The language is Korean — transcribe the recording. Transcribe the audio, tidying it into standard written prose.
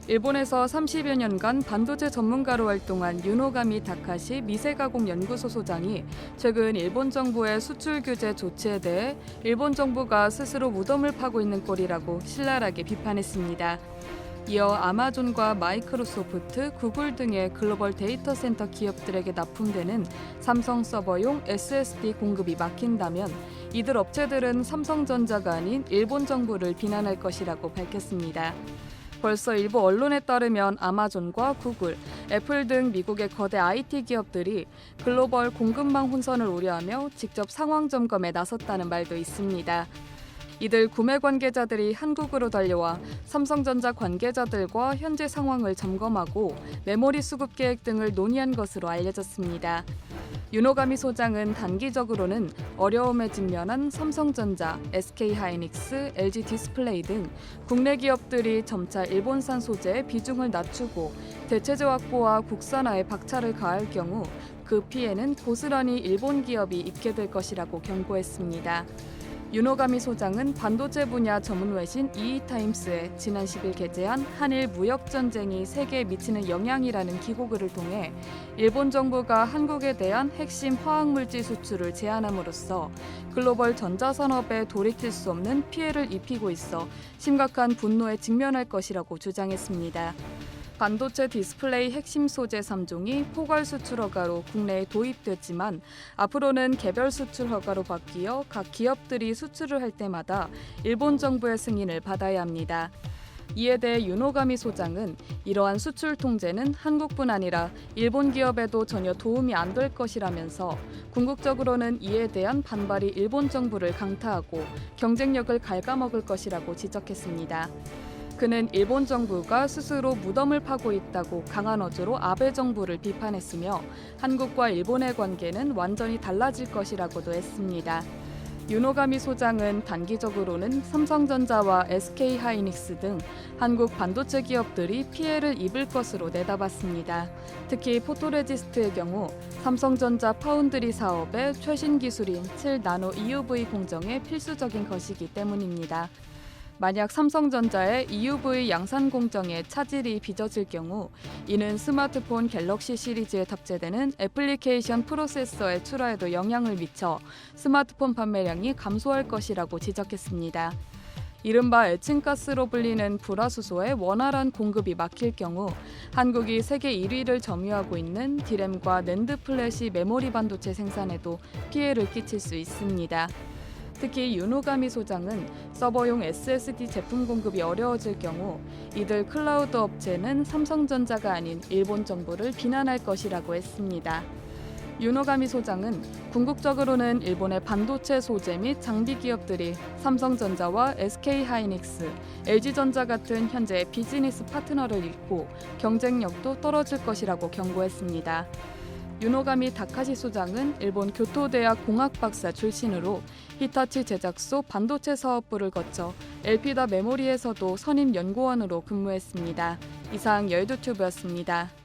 일본에서 30여 년간 반도체 전문가로 활동한 유노가미 다카시 미세가공연구소 소장이 최근 일본 정부의 수출 규제 조치에 대해 일본 정부가 스스로 무덤을 파고 있는 꼴이라고 신랄하게 비판했습니다. 이어 아마존과 마이크로소프트, 구글 등의 글로벌 데이터 센터 기업들에게 납품되는 삼성 서버용 SSD 공급이 막힌다면 이들 업체들은 삼성전자가 아닌 일본 정부를 비난할 것이라고 밝혔습니다. 벌써 일부 언론에 따르면 아마존과 구글, 애플 등 미국의 거대 IT 기업들이 글로벌 공급망 혼선을 우려하며 직접 상황 점검에 나섰다는 말도 있습니다. 이들 구매 관계자들이 한국으로 달려와 삼성전자 관계자들과 현재 상황을 점검하고 메모리 수급 계획 등을 논의한 것으로 알려졌습니다. 유노가미 소장은 단기적으로는 어려움에 직면한 삼성전자, SK하이닉스, LG디스플레이 등 국내 기업들이 점차 일본산 소재의 비중을 낮추고 대체재 확보와 국산화에 박차를 가할 경우 그 피해는 고스란히 일본 기업이 입게 될 것이라고 경고했습니다. 유노가미 소장은 반도체 분야 전문 외신 이이타임스에 지난 10일 게재한 한일 무역전쟁이 세계에 미치는 영향이라는 기고글을 통해 일본 정부가 한국에 대한 핵심 화학물질 수출을 제한함으로써 글로벌 전자산업에 돌이킬 수 없는 피해를 입히고 있어 심각한 분노에 직면할 것이라고 주장했습니다. 반도체 디스플레이 핵심 소재 3종이 포괄 수출 허가로 국내에 도입됐지만 앞으로는 개별 수출 허가로 바뀌어 각 기업들이 수출을 할 때마다 일본 정부의 승인을 받아야 합니다. 이에 대해 유노가미 소장은 이러한 수출 통제는 한국뿐 아니라 일본 기업에도 전혀 도움이 안 될 것이라면서 궁극적으로는 이에 대한 반발이 일본 정부를 강타하고 경쟁력을 갉아먹을 것이라고 지적했습니다. 그는 일본 정부가 스스로 무덤을 파고 있다고 강한 어조로 아베 정부를 비판했으며 한국과 일본의 관계는 완전히 달라질 것이라고도 했습니다. 유노가미 소장은 단기적으로는 삼성전자와 SK하이닉스 등 한국 반도체 기업들이 피해를 입을 것으로 내다봤습니다. 특히 포토레지스트의 경우 삼성전자 파운드리 사업의 최신 기술인 7나노 EUV 공정에 필수적인 것이기 때문입니다. 만약 삼성전자의 EUV 양산 공정에 차질이 빚어질 경우 이는 스마트폰 갤럭시 시리즈에 탑재되는 애플리케이션 프로세서의 출하에도 영향을 미쳐 스마트폰 판매량이 감소할 것이라고 지적했습니다. 이른바 에칭가스로 불리는 불화수소의 원활한 공급이 막힐 경우 한국이 세계 1위를 점유하고 있는 디램과 낸드 플래시 메모리 반도체 생산에도 피해를 끼칠 수 있습니다. 특히 유노가미 소장은 서버용 SSD 제품 공급이 어려워질 경우 이들 클라우드 업체는 삼성전자가 아닌 일본 정부를 비난할 것이라고 했습니다. 유노가미 소장은 궁극적으로는 일본의 반도체 소재 및 장비 기업들이 삼성전자와 SK하이닉스, LG전자 같은 현재의 비즈니스 파트너를 잃고 경쟁력도 떨어질 것이라고 경고했습니다. 유노가미 다카시 소장은 일본 교토대학 공학박사 출신으로 히타치 제작소 반도체 사업부를 거쳐 엘피다 메모리에서도 선임 연구원으로 근무했습니다. 이상 열두튜브였습니다.